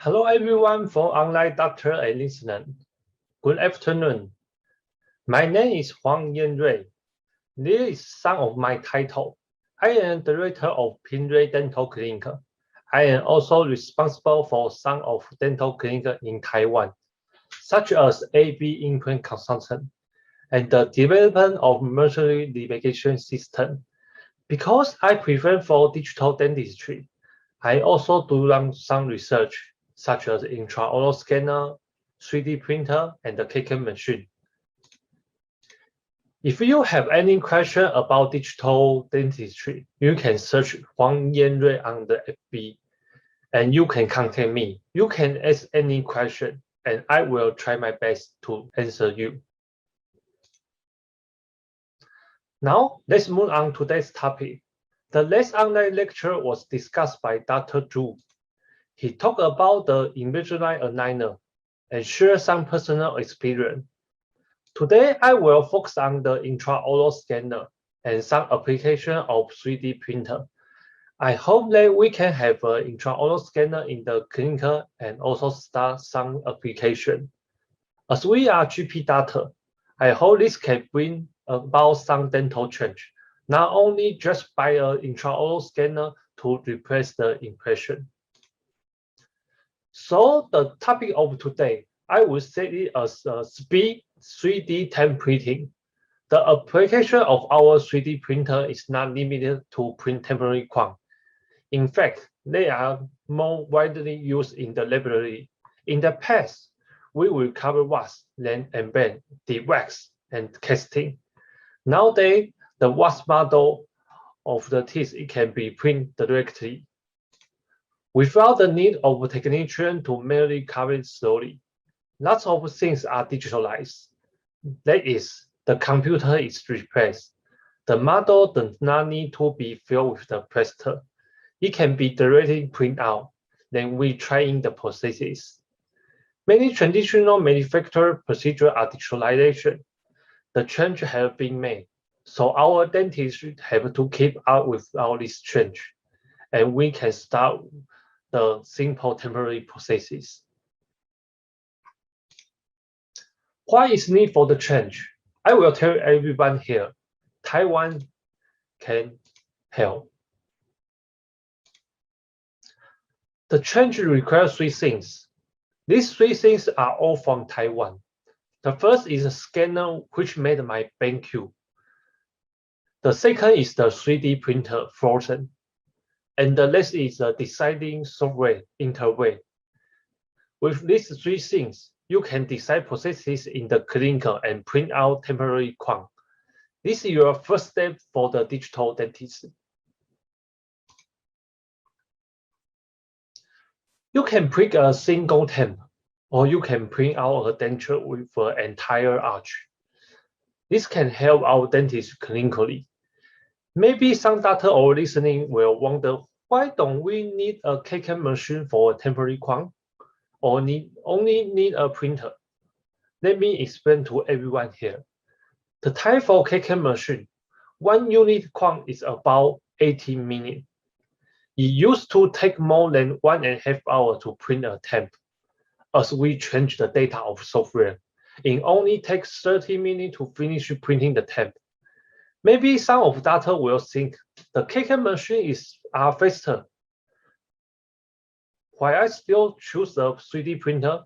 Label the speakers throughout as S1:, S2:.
S1: Hello everyone for online doctor and listener. Good afternoon. My name is Huang Yanrui. This is some of my title. I am director of Pinrui Dental Clinic. I am also responsible for some of dental clinics in Taiwan, such as AB implant consultant and the development of mercury navigation system. Because I prefer for digital dentistry, I also do some research such as intraoral scanner, 3D printer, and the KK machine. If you have any question about digital dentistry, you can search Huang Yanrui on the FB, and you can contact me. You can ask any question, and I will try my best to answer you. Now, let's move on to today's topic. The last online lecture was discussed by Dr. Zhu. He talked about the Invisalign aligner and share some personal experience. Today, I will focus on the intraoral scanner and some application of 3D printer. I hope that we can have an intraoral scanner in the clinic and also start some application. As we are GP doctor, I hope this can bring about some dental change, not only just by an intraoral scanner to replace the impression. So the topic of today, I will say it as speed 3D temp printing. The application of our 3D printer is not limited to print temporary crown. In fact, they are more widely used in the laboratory. In the past, we will cover wax, then embed, de-wax, and casting. Nowadays, the wax model of the teeth it can be printed directly without the need of a technician to manually cover it slowly. Lots of things are digitalized. That is, the computer is replaced. The model does not need to be filled with the plaster. It can be directly printed out. Then we try in the processes. Many traditional manufacturing procedures are digitalization. The change have been made. So our dentists have to keep up with all this change. And we can start the simple temporary processes. What is need for the change? I will tell everyone here. Taiwan can help. The change requires three things. These three things are all from Taiwan. The first is a scanner which made my BenQ. The second is the 3D printer frozen. And the last is the designing software interway. With these three things, you can design processes in the clinic and print out temporary crown. This is your first step for the digital dentist. You can print a single temp, or you can print out a denture with an entire arch. This can help our dentists clinically. Maybe some doctor or listening will wonder, why don't we need a KK machine for a temporary crown? Or only need a printer? Let me explain to everyone here. The time for KK machine, 1 unit crown is about 80 minutes. It used to take more than 1.5 hours to print a temp. As we change the data of software, it only takes 30 minutes to finish printing the temp. Maybe some of data will think the KK machine is faster. Why I still choose the 3D printer?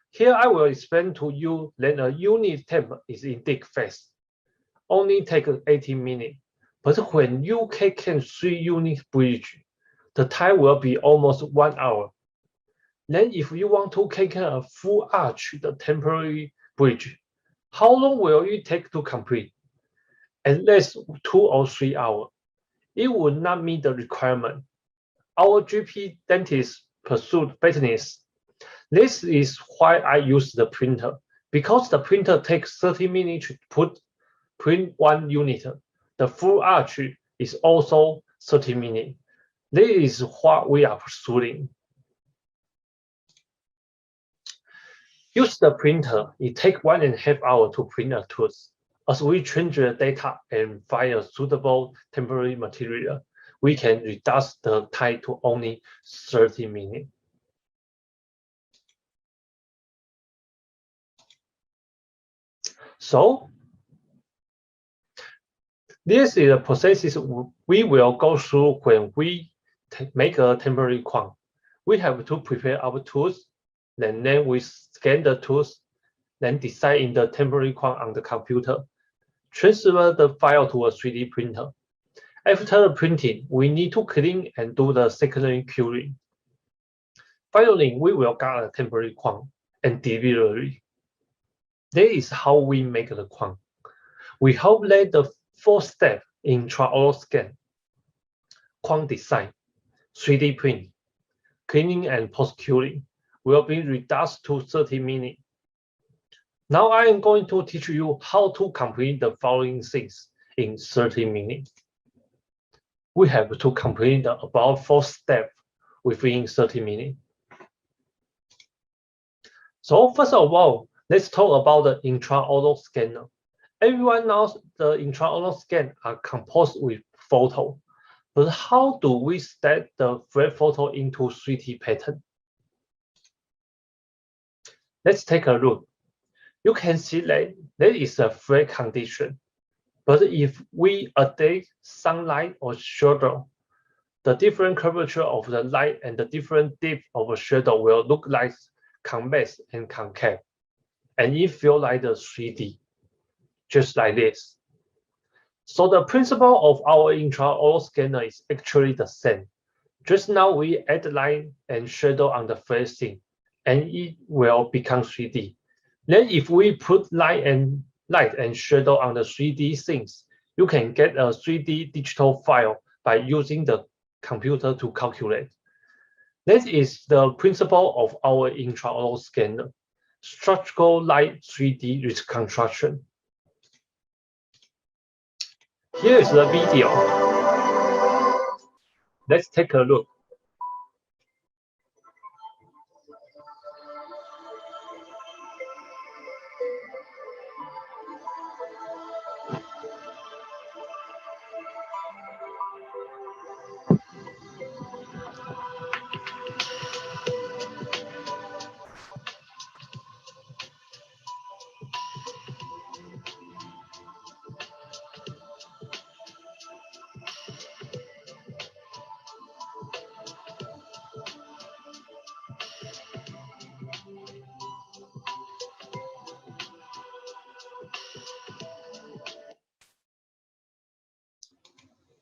S1: Here I will explain to you that a unit temp is indeed fast. Only take 80 minutes. But when you can 3 unit bridge, the time will be almost 1 hour. Then if you want to take a full arch, the temporary bridge, how long will it take to complete? At least 2 or 3 hours. It would not meet the requirement. Our GP dentists pursue fitness. This is why I use the printer, because the printer takes 30 minutes to print 1 unit. The full arch is also 30 minutes. This is what we are pursuing. Use the printer. It takes 1.5 hours to print a tooth. As we change the data and find a suitable temporary material, we can reduce the time to only 30 minutes. So this is a process we will go through when we make a temporary quant. We have to prepare our tools, then we scan the tools, then design in the temporary quant on the computer, transfer the file to a 3D printer. After the printing, we need to clean and do the secondary curing. Finally, we will get a temporary quant and delivery. That is how we make the quant. We hope that the fourth step in IntraOral scan, quant design, 3D print, cleaning and post-curing will be reduced to 30 minutes. Now I am going to teach you how to complete the following things in 30 minutes. We have to complete the above 4 steps within 30 minutes. So first of all, let's talk about the IntraOral scanner. Everyone knows the IntraOral scan are composed with photo, but how do we stack the flat photo into 3D pattern? Let's take a look. You can see that there is a flat condition, but if we adapt sunlight or shadow, the different curvature of the light and the different depth of a shadow will look like convex and concave, and it feels like the 3D, just like this. So the principle of our IntraOral scanner is actually the same. Just now we add light and shadow on the first thing, and it will become 3D. Then if we put light and shadow on the 3D things, you can get a 3D digital file by using the computer to calculate. That is the principle of our IntraOral scanner, structural light 3D reconstruction. Here is the video. Let's take a look.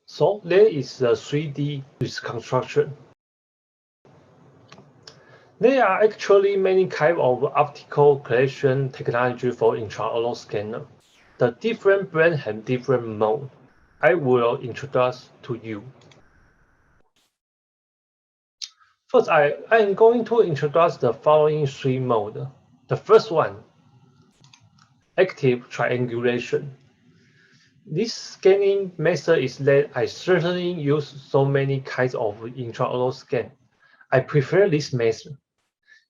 S1: So there is the 3D reconstruction. There are actually many kinds of optical creation technology for IntraOral scanner. The different brands have different modes. I will introduce to you. First, I am going to introduce the following 3 modes. The first one, active triangulation. This scanning method is that I certainly use so many kinds of IntraOral scan. I prefer this method.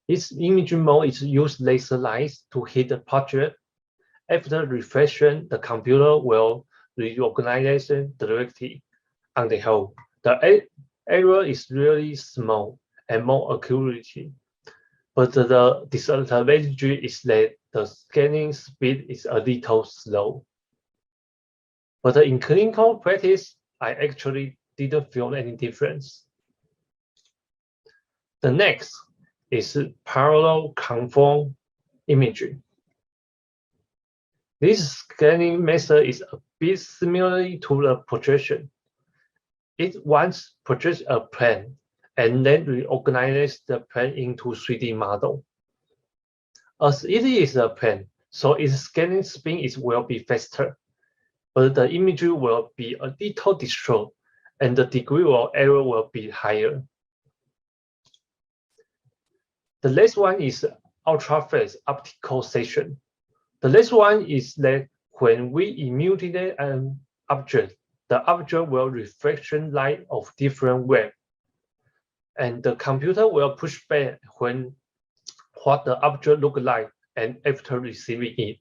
S1: This image mode is used laser lights to hit the project. After reflection, the computer will reorganize directly on the whole. The error is really small and more accuracy. But the disadvantage is that the scanning speed is a little slow. But in clinical practice, I actually didn't feel any difference. The next is parallel conform imaging. This scanning method is a bit similar to the projection. It once projects a plane and then reorganizes the plane into 3D model. As it is a plane, so its scanning speed will be faster, but the image will be a little distorted and the degree of error will be higher. The last one is ultra-fast optical session. The last one is that when we emulate an object, the object will reflect light of different waves, and the computer will push back when what the object looks like and after receiving it.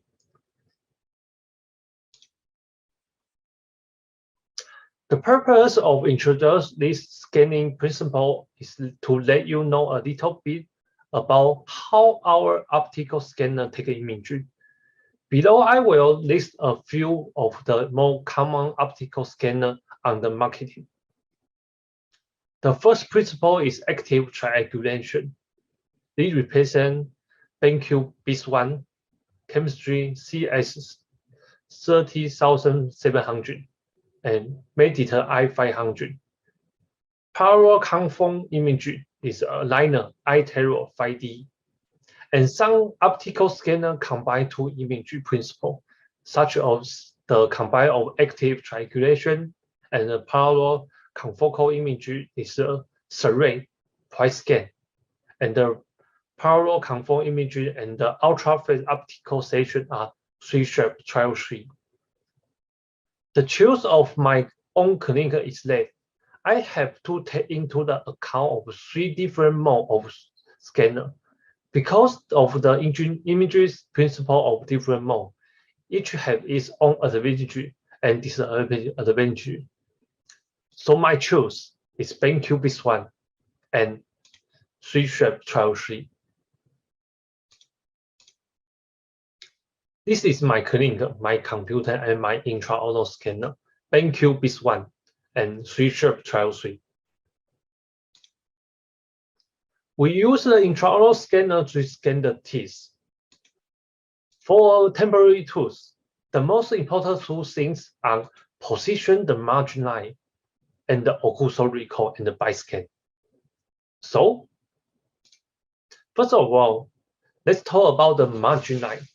S1: The purpose of introducing this scanning principle is to let you know a little bit about how our optical scanner takes image. Below, I will list a few of the more common optical scanners on the market. The first principle is active triangulation. These represent BenQ BIS1, chemistry CS 30700, and Medita I500. Parallel conform image is a liner IntraOral 5D. And some optical scanners combine two image principles, such as the combine of active triangulation and the parallel confocal image is a Surrey twice scan, and the parallel conform image and the ultra-fast optical station are 3-sharp trial 3. The choice of my own clinic is that I have to take into the account of 3 different modes of scanner. Because of the images principle of different modes, each have its own advantage and disadvantage. So my choice is BenQ BIS1 and 3-sharp trial 3. This is my clinic, my computer, and my intraoral scanner, BenQ BIS1 and 3-sharp trial 3. We use the intraoral scanner to scan the teeth. For temporary tooth, the most important two things are position the margin line and the occlusal recall and the biscan. So, first of all, let's talk about the margin line.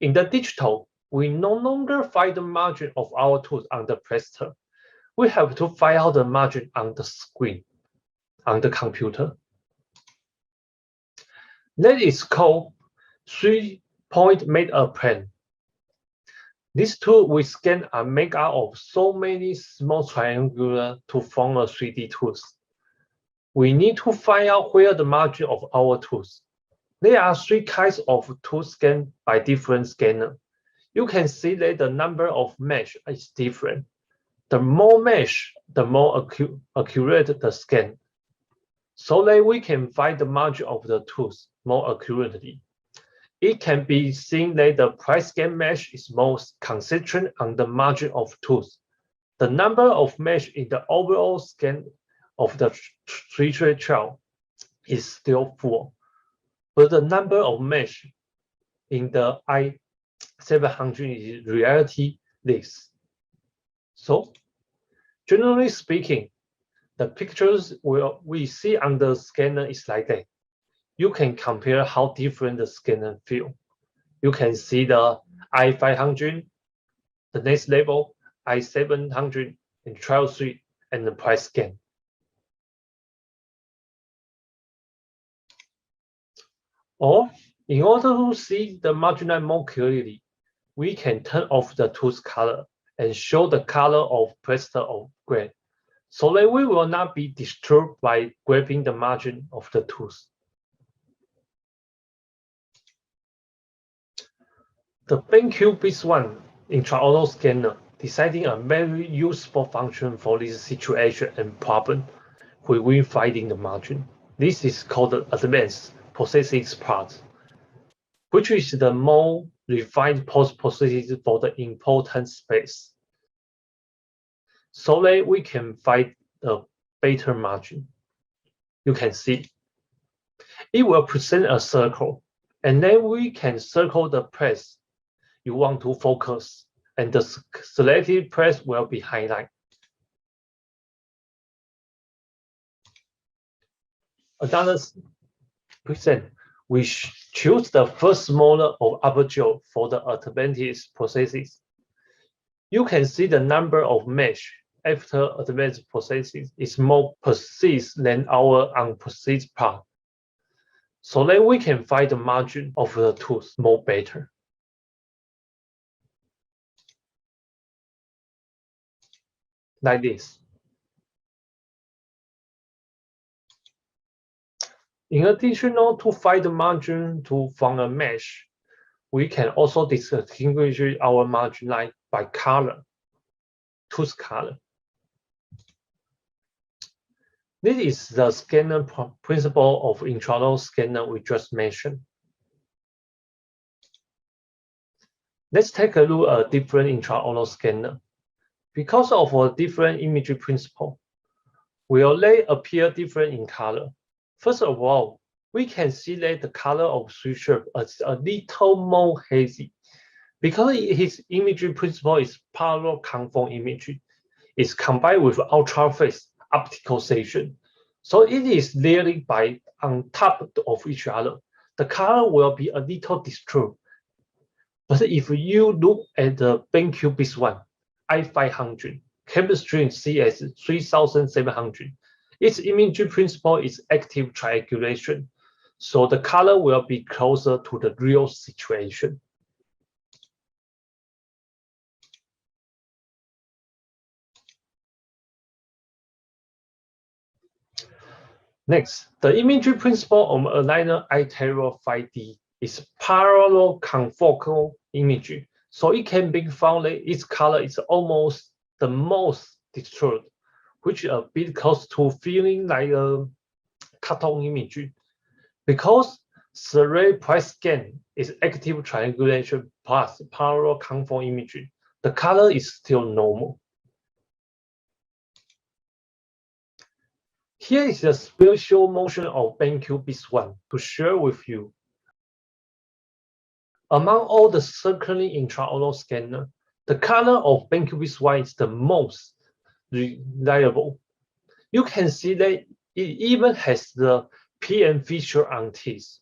S1: In the digital, we no longer find the margin of our tooth on the plaster. We have to find out the margin on the screen, on the computer. That is called 3-point made-up plan. These tools we scan are made out of so many small triangles to form a 3D tooth. We need to find out where the margin of our tooth. There are 3 kinds of tooth scan by different scanner. You can see that the number of mesh is different. The more mesh, the more accurate the scan, so that we can find the margin of the tooth more accurately. It can be seen that the price scan mesh is most concentrated on the margin of tooth. The number of mesh in the overall scan of the 3-sharp trial is still full, but the number of mesh in the I700 is reality less. So, generally speaking, the pictures we see on the scanner is like that. You can compare how different the scanner feel. You can see the I500, the next level, I700, and trial 3, and the price scan. Or, in order to see the margin line more clearly, we can turn off the tooth color and show the color of plaster of gray, so that we will not be disturbed by grabbing the margin of the tooth. The BenQ BIS1 intraoral scanner deciding a very useful function for this situation and problem when we finding the margin. This is called the advanced processing part, which is the more refined post-processing for the important space, so that we can find a better margin. You can see it will present a circle, and then we can circle the place you want to focus, and the selected place will be highlighted. Another present, we choose the first model of aperture for the advanced processes. You can see the number of mesh after advanced processes is more precise than our unprecise part, so that we can find the margin of the tooth more better. Like this. In addition to find the margin from a mesh, we can also distinguish our margin line by color, tooth color. This is the scanner principle of intraoral scanner we just mentioned. Let's take a look at a different intraoral scanner. Because of a different imagery principle, will they appear different in color? First of all, we can see that the color of switcher is a little more hazy. Because his imagery principle is parallel conform imagery, it's combined with ultra-phase opticalization. So it is layering by on top of each other. The color will be a little disturbed. But if you look at the BenQ BIS1 I500 chemistry CS 3700, its imagery principle is active triangulation. So the color will be closer to the real situation. Next, the imagery principle of aligner IntraOral 5D is parallel confocal imagery. So it can be found that its color is almost the most disturbed, which is a bit close to feeling like a cartoon imagery. Because Surrey price scan is active triangulation plus parallel conform imagery, the color is still normal. Here is a spatial motion of BenQ BIS1 to share with you. Among all the circling intraoral scanner, the color of BenQ BIS1 is the most reliable. You can see that it even has the PM feature on teeth.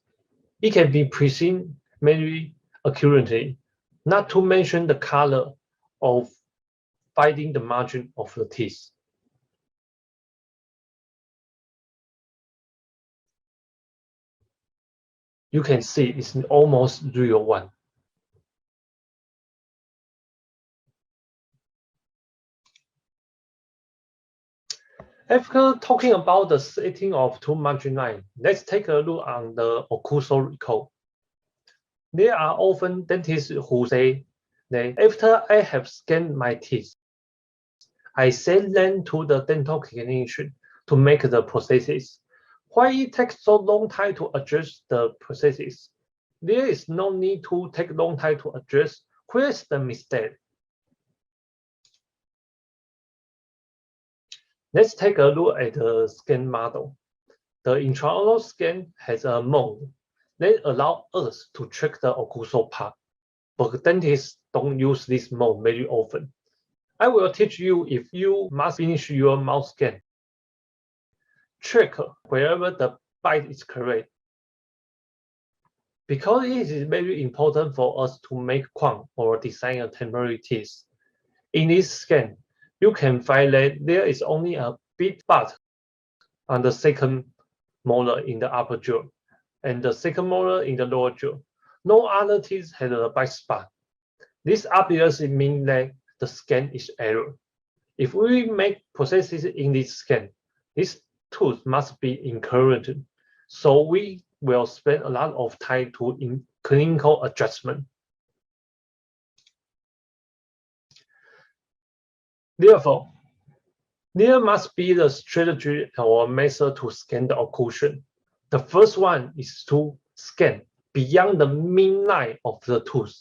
S1: It can be preseen very accurately, not to mention the color of finding the margin of the teeth. You can see it's almost real one. After talking about the setting of two margin line, let's take a look on the occlusal recall. There are often dentists who say that after I have scanned my teeth, I send them to the dental clinician to make the prosthesis. Why it takes so long time to adjust the prosthesis? There is no need to take long time to adjust. Where's the mistake? Let's take a look at the scan model. The intraoral scan has a mode that allows us to check the occlusal part, but dentists don't use this mode very often. I will teach you if you must finish your mouth scan. Check wherever the bite is correct. Because it is very important for us to make crown or design a temporary teeth. In this scan, you can find that there is only a big spot on the second molar in the upper jaw and the second molar in the lower jaw. No other teeth has a bite spot. This obviously means that the scan is error. If we make prosthesis in this scan, this tooth must be incorrect. So we will spend a lot of time in clinical adjustment. Therefore, there must be the strategy or method to scan the occlusion. The first one is to scan beyond the midline of the tooth.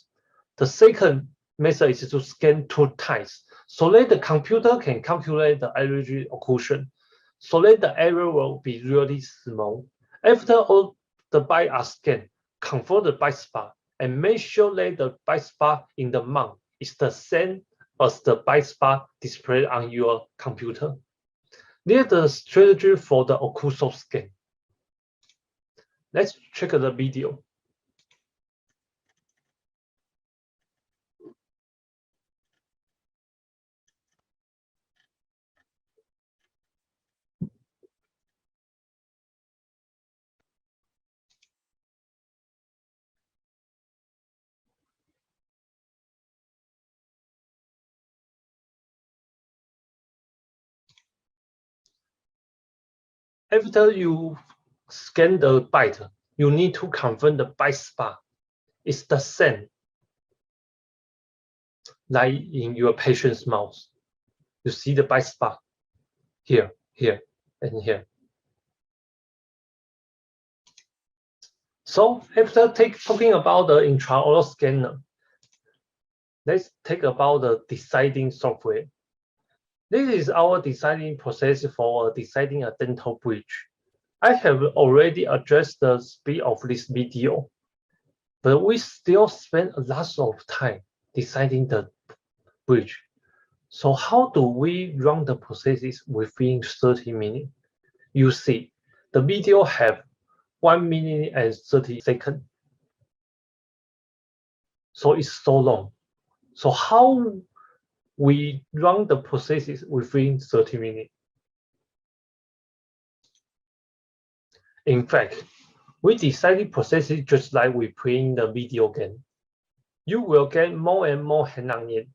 S1: The second method is to scan tooth tiles so that the computer can calculate the average occlusion, so that the error will be really small. After all the bites are scanned, confirm the bite spot and make sure that the bite spot in the mouth is the same as the bite spot displayed on your computer. There's the strategy for the occlusal scan. Let's check the video. After you scan the bite, you need to confirm the bite spot is the same like in your patient's mouth. You see the bite spot here, here, and here. So after talking about the intraoral scanner, Let's take about the deciding software. This is our deciding process for deciding a dental bridge. I have already addressed the speed of this video, but we still spend a lot of time deciding the bridge. So how do we run the processes within 30 minutes? You see, the video have 1 minute and 30 seconds. So it's so long. So how we run the processes within 30 minutes? In fact, we decided processes just like we playing the video game. You will get more and more hand-on it.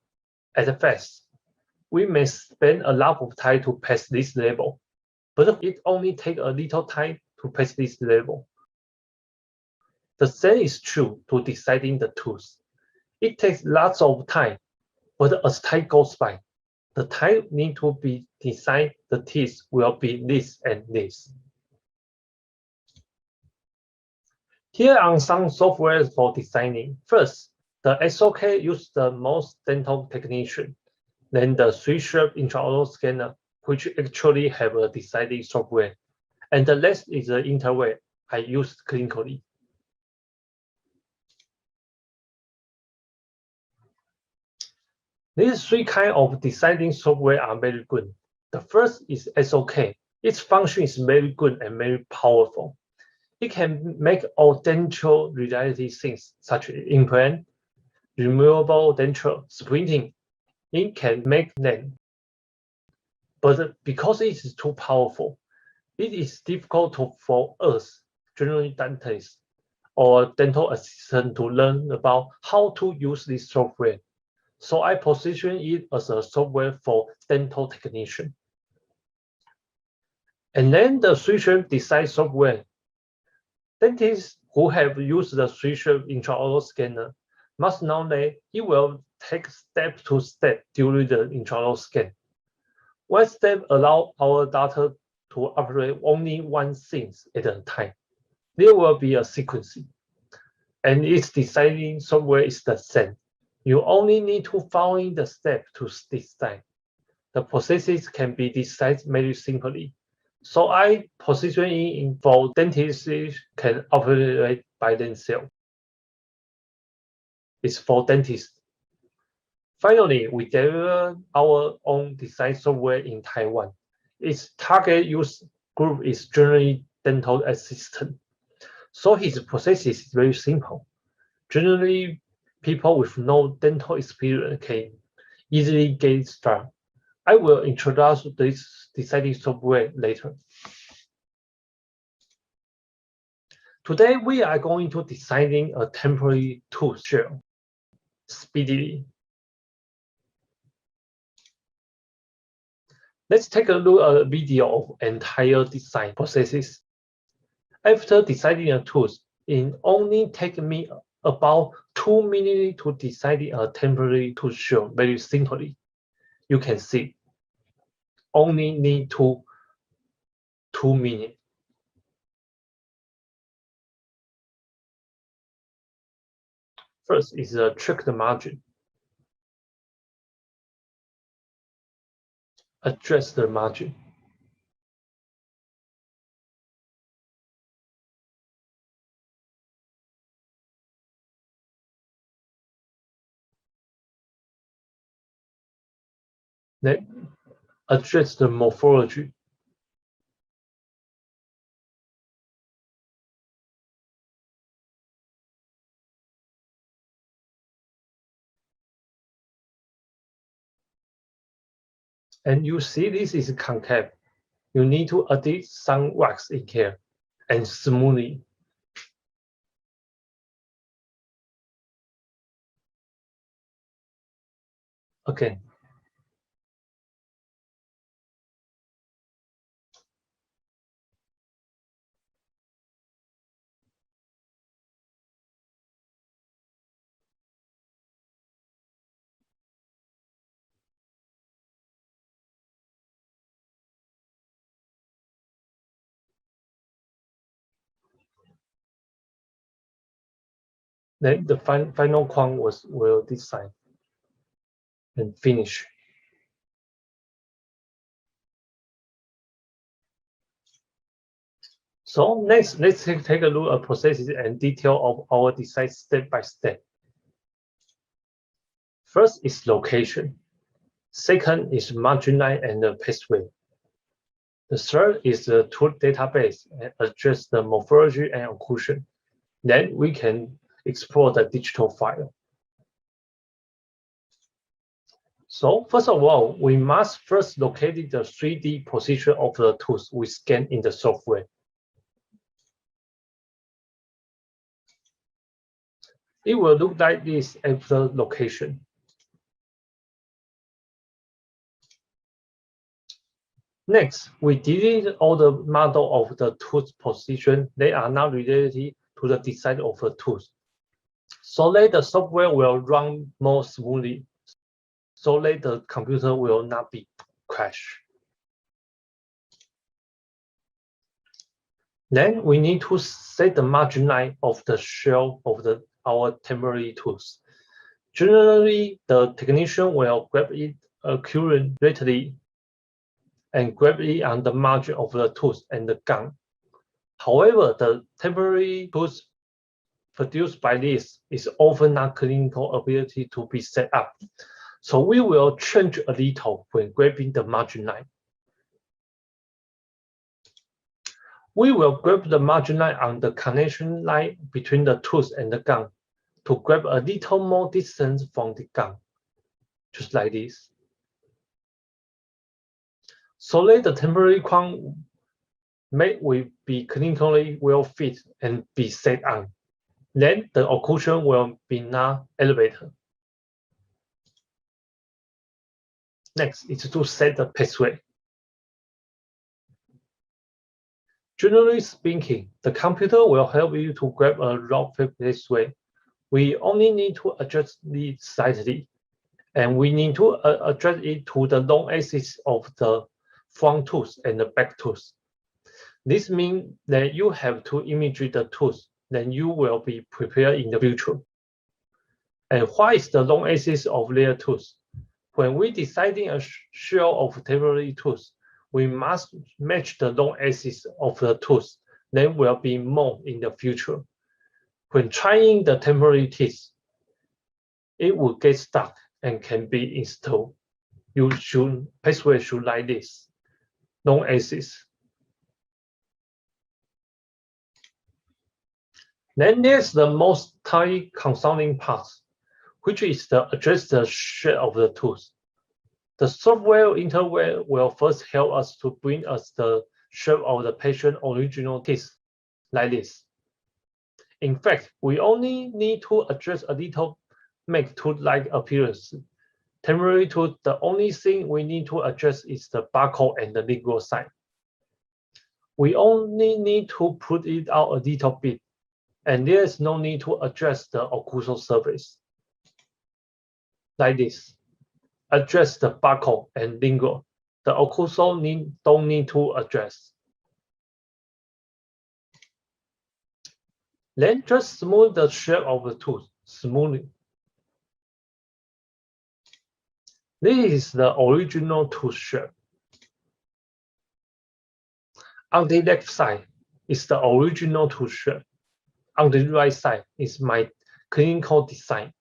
S1: At first, we may spend a lot of time to pass this level, but it only takes a little time to pass this level. The same is true to deciding the tools. It takes lots of time, but as time goes by, the time need to be designed, the teeth will be this and this. Here are some software for designing. First, the SOK use the most dental technician. Then the 3-shape IntraOral scanner, which actually have a deciding software. And the last is the IntraOral I use clinically. These 3 kinds of deciding software are very good. The first is SOK. Its function is very good and very powerful. It can make all dental related things such as implant, removable denture, splinting. It can make them. But because it is too powerful, it is difficult for us, general dentists or dental assistant, to learn about how to use this software. So I position it as a software for dental technician. And then the 3-shape design software. Dentists who have used the 3-shape intraoral scanner must know that it will take step to step during the intraoral scan. One step allows our doctor to operate only one thing at a time. There will be a sequence, and its designing software is the same. You only need to follow the step to design. The processes can be designed very simply. So I position it in for dentists can operate by themselves. It's for dentists. Finally, we develop our own design software in Taiwan. Its target use group is generally dental assistant. So his process is very simple. Generally, people with no dental experience can easily get started. I will introduce this designing software later. Today, we are going to designing a temporary tooth shell speedily. Let's take a look at a video of entire design processes. After deciding a tooth, it only takes me about 2 minutes to design a temporary tooth shell very simply. You can see, only need 2 minutes. First is check the margin. Adjust the margin. Then adjust the morphology. And you see this is concave. You need to add some wax in here and smoothly. Again. Then the final crown will design. and finish. So next, let's take a look at processes and detail of our design step by step. First is location. Second is margin line and the pathway. The third is the tool database and address the morphology and occlusion. Then we can explore the digital file. So first of all, we must first locate the 3D position of the tools we scan in the software. It will look like this after location. Next, we delete all the model of the tool's position. They are not related to the design of the tools. So that the software will run more smoothly. So that the computer will not be crashed. Then we need to set the margin line of the shell of our temporary tools. Generally, the technician will grab it accurately and grab it on the margin of the tools and the gun. However, the temporary tools produced by this is often not clinical ability to be set up. So we will change a little when grabbing the margin line. We will grab the margin line on the connection line between the tools and the gun to grab a little more distance from the gun, just like this. So that the temporary crown will be clinically well fit and be set on. Then the occlusion will be not elevated. Next is to set the pathway. Generally speaking, the computer will help you to grab a rough pathway. We only need to adjust it slightly, and we need to adjust it to the long axis of the front tools and the back tools. This means that you have to image the tools, then you will be prepared in the future. And what is the long axis of their tools? When we deciding a shell of temporary tools, we must match the long axis of the tools, then will be more in the future. When trying the temporary teeth, it will get stuck and can be installed. Pathway should like this, long axis. Then there's the most time consuming part, which is to adjust the shape of the tools. The software interface will first help us to bring us the shape of the patient original teeth, like this. In fact, we only need to adjust a little, make tooth-like appearance. Temporary tooth, the only thing we need to adjust is the barcode and the lingual side. We only need to put it out a little bit, and there is no need to adjust the occlusal surface. Like this. Address the barcode and lingual. The occlusal don't need to address. Then just smooth the shape of the tooth smoothly. This is the original tooth shape. On the left side is the original tooth shape. On the right side is my clinical design.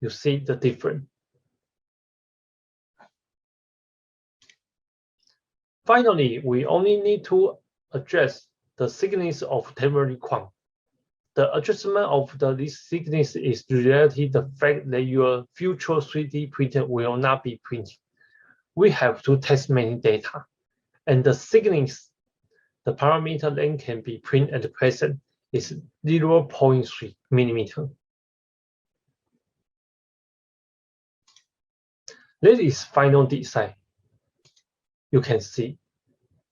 S1: You see the difference. Finally, we only need to adjust the thickness of temporary crown. The adjustment of this thickness is related to the fact that your future 3D printer will not be printed. We have to test many data, and the thickness, the parameter that can be printed at present is 0.3 millimeter. This is final design. You can see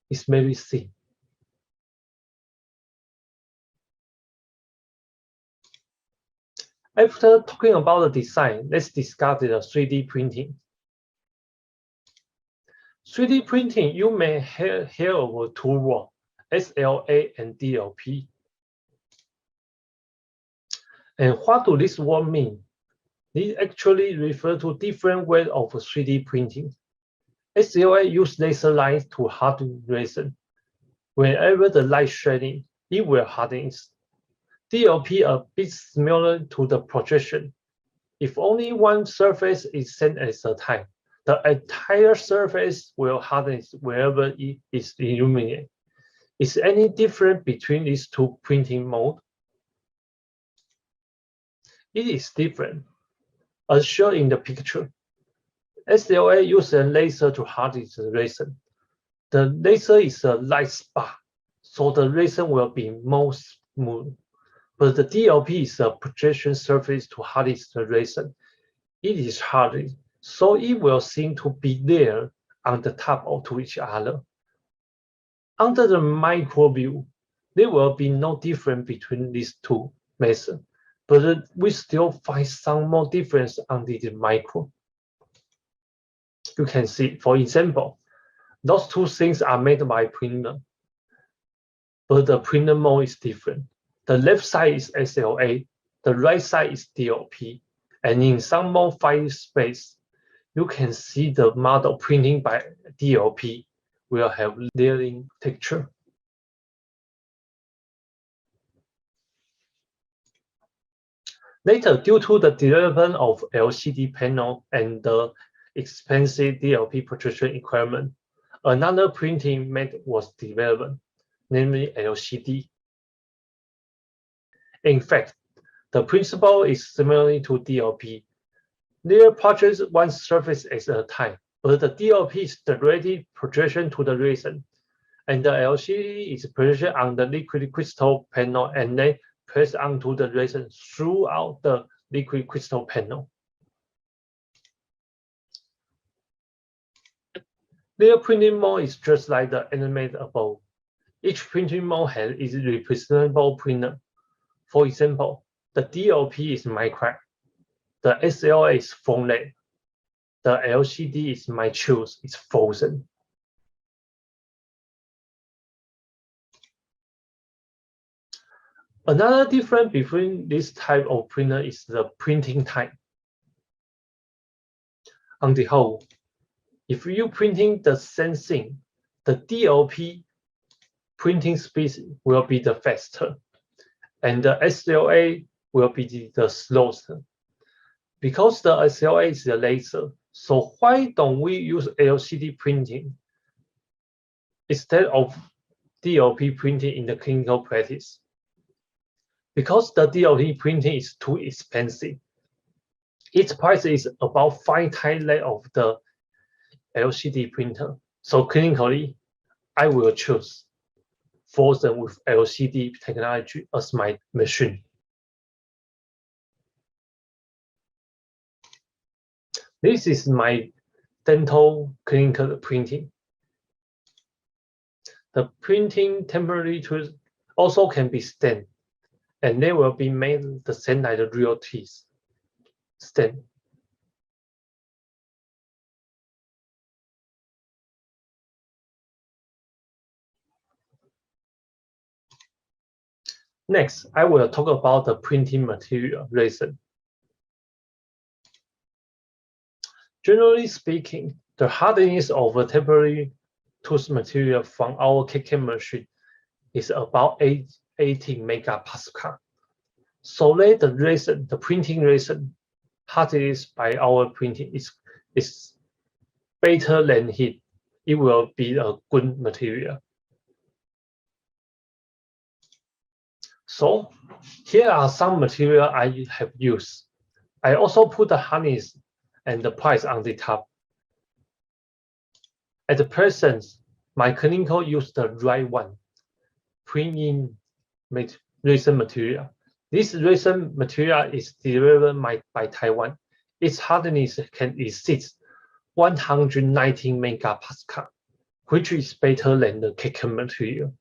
S1: it's very thin. After talking about the design, let's discuss the 3D printing. 3D printing, you may hear of two words, SLA and DLP. And what do this word mean? These actually refer to different ways of 3D printing. SLA uses laser lines to harden resin. Whenever the light shining, it will harden it. DLP a bit similar to the projection. If only one surface is sent at a time, the entire surface will harden wherever it is illuminated. Is any difference between these two printing modes? It is different. As shown in the picture, SLA uses a laser to harden the resin. The laser is a light spot, so the resin will be more smooth. But the DLP is a projection surface to harden the resin. It is hardened, so it will seem to be there on the top of to each other. Under the micro view, there will be no difference between these two methods, but we still find some more difference under the micro. You can see, for example, those two things are made by printer, but the printer mode is different. The left side is SLA, the right side is DLP, and in some more file space, you can see the model printing by DLP will have layering texture. Later, due to the development of LCD panel and the expensive DLP projection requirement, another printing method was developed, namely LCD. In fact, the principle is similar to DLP. They project one surface at a time, but the DLP is directly projection to the resin, and the LCD is projected on the liquid crystal panel and then pressed onto the resin throughout the liquid crystal panel. Their printing mode is just like the animated above. Each printing mode has its representable printer. For example, the DLP is micron, the SLA is foam-led, the LCD is my choose, it's frozen. Another difference between this type of printer is the printing time. On the whole, if you printing the same thing, the DLP printing speed will be the faster, and the SLA will be the slowest. Because the SLA is a laser, so why don't we use LCD printing instead of DLP printing in the clinical practice? Because the DLP printing is too expensive. Its price is about 5 times that of the LCD printer. So clinically, I will choose frozen with LCD technology as my machine. This is my dental clinical printing. The printing temperatures also can be stained, and they will be made the same like the real teeth stain. Next, I will talk about the printing material resin. Generally speaking, the hardness of a temporary tooth material from our KK machine is about 80 megapascal. So that the resin, the printing resin, hardness by our printing is better than heat. It will be a good material. So here are some material I have used. I also put the hardness and the price on the top. At the present, my clinical use the right one, printing resin material. This resin material is developed by Taiwan. Its hardness can exceed 119 megapascal, which is better than the KK material.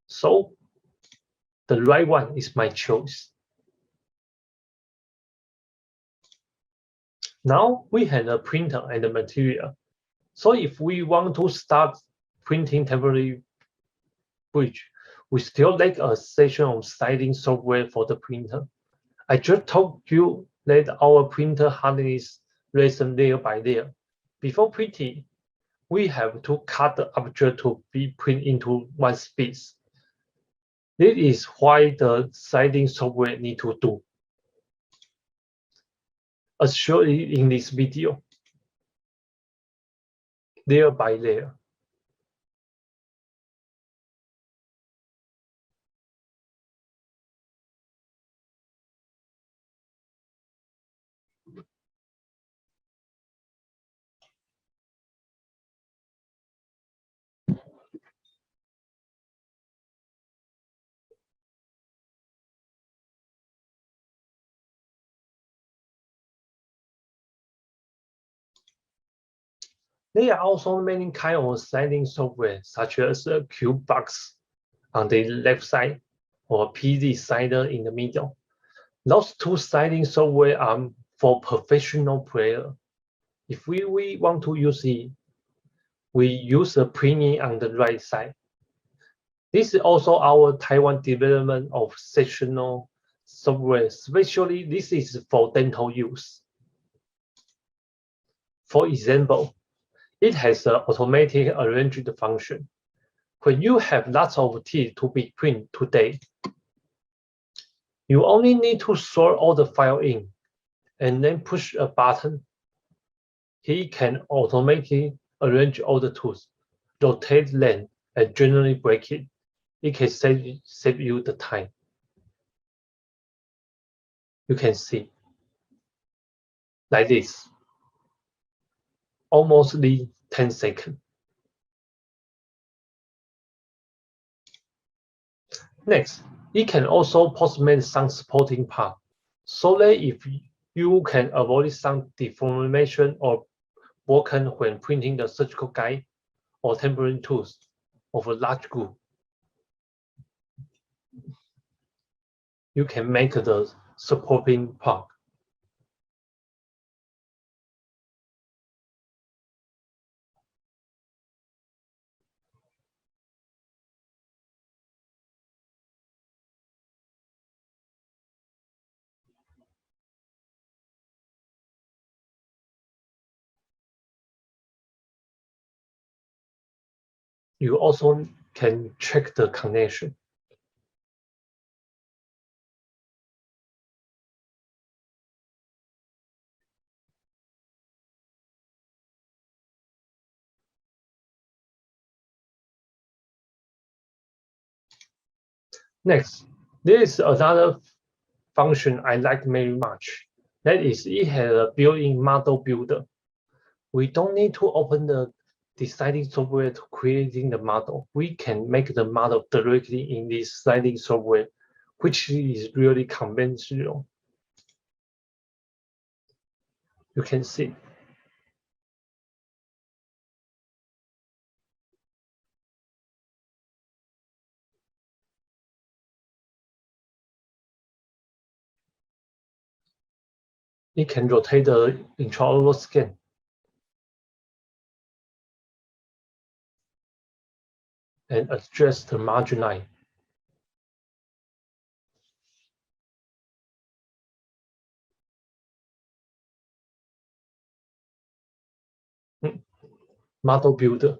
S1: So the right one is my choice. Now we have a printer and the material. So if we want to start printing temporary bridge, we still lack a section of styling software for the printer. I just told you let our printer hardness lessen layer by layer. Before printing, we have to cut the aperture to be print into one space. This is why the sliding software need to do. As shown in this video, layer by layer. There are also many kinds of sliding software, such as a cube box on the left side or PD slider in the middle. Those two sliding software are for professional player. If we want to use it, we use the printing on the right side. This is also our Taiwan development of sectional software, especially this is for dental use. For example, it has an automatic arranged function. When you have lots of teeth to be printed today, you only need to sort all the file in and then push a button. He can automatically arrange all the tools, rotate them, and generally break it. It can save you the time. You can see like this, almost 10 seconds. Next, it can also postmate some supporting part, so that if you can avoid some deformation or broken when printing the surgical guide or tempering tools of a large group. You can make the supporting part. You also can check the connection. Next, there is another function I like very much. That is, it has a built-in model builder. We don't need to open the deciding software to creating the model. We can make the model directly in this sliding software, which is really conventional. You can see. It can rotate the IntraOral scan. And adjust the margin line. Model builder.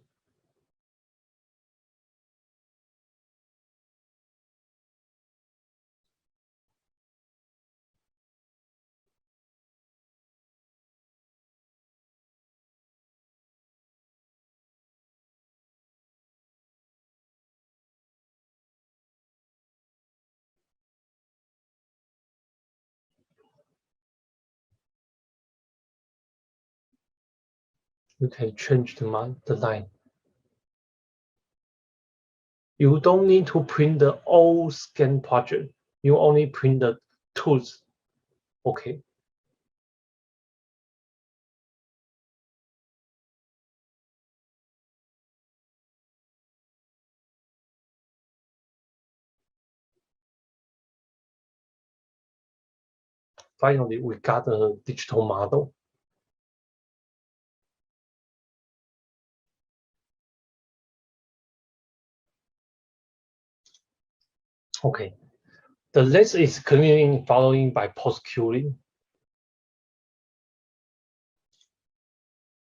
S1: You can change the line. You don't need to print the whole scan project. You only print the tools. Okay. Finally, we got a digital model. Okay. The next is cleaning following by post-curing.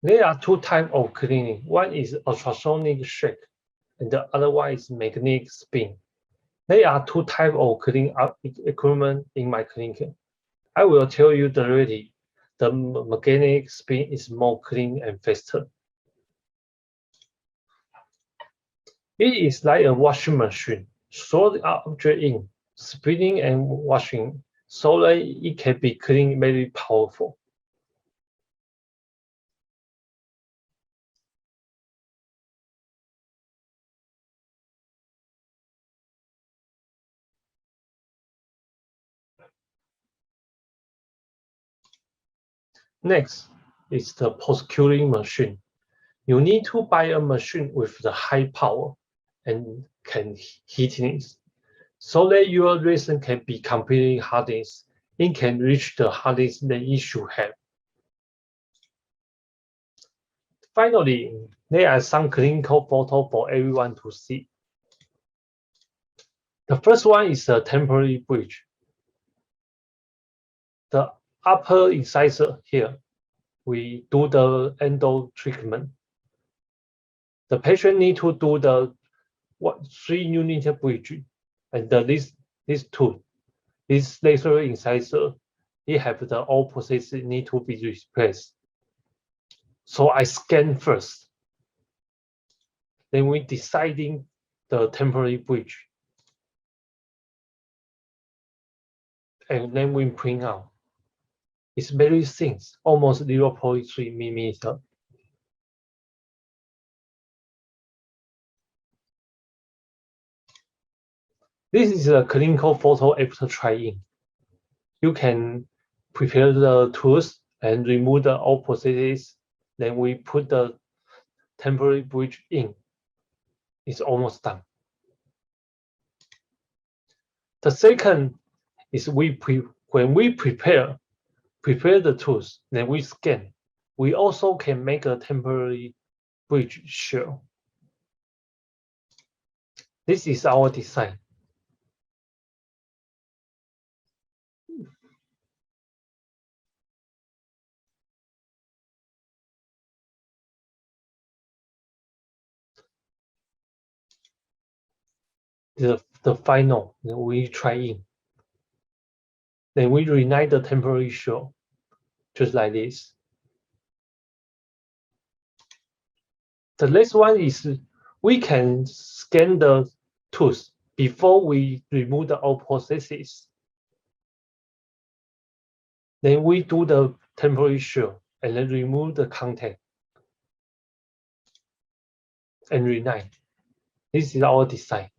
S1: There are two types of cleaning. One is ultrasonic shake, and the other one is magnetic spin. There are two types of cleaning equipment in my clinic. I will tell you directly. The magnetic spin is more clean and faster. It is like a washing machine. Throw the object in, spinning and washing, so that it can be clean very powerful. Next is the post-curing machine. You need to buy a machine with the high power and can heat it, so that your resin can be completely hardened. It can reach the hardness that it should have. Finally, there are some clinical photos for everyone to see. The first one is a temporary bridge. The upper incisor here, we do the endo treatment. The patient need to do the 3-unit bridge, and this tool, this laser incisor, it have the all processes need to be replaced. So I scan first. Then we deciding the temporary bridge. And then we print out. It's very thin, almost 0.3 millimeter. This is a clinical photo after trying. You can prepare the tools and remove the all processes. Then we put the temporary bridge in. It's almost done. The second is when we prepare the tools, then we scan. We also can make a temporary bridge shell. This is our design. The final, then we try in. Then we reignite the temporary shell, just like this. The next one is we can scan the tooth before we remove the all processes. Then we do the temporary shell and then remove the contact and reignite. This is our design.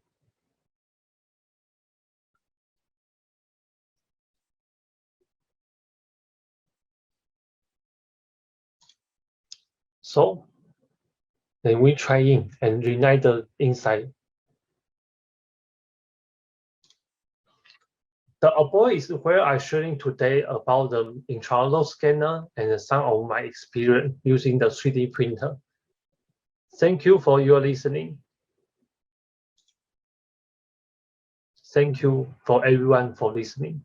S1: So then we try in and reignite the inside. The above is where I'm sharing today about the IntraOral scanner and some of my experience using the 3D printer. Thank you for your listening. Thank you for everyone for listening.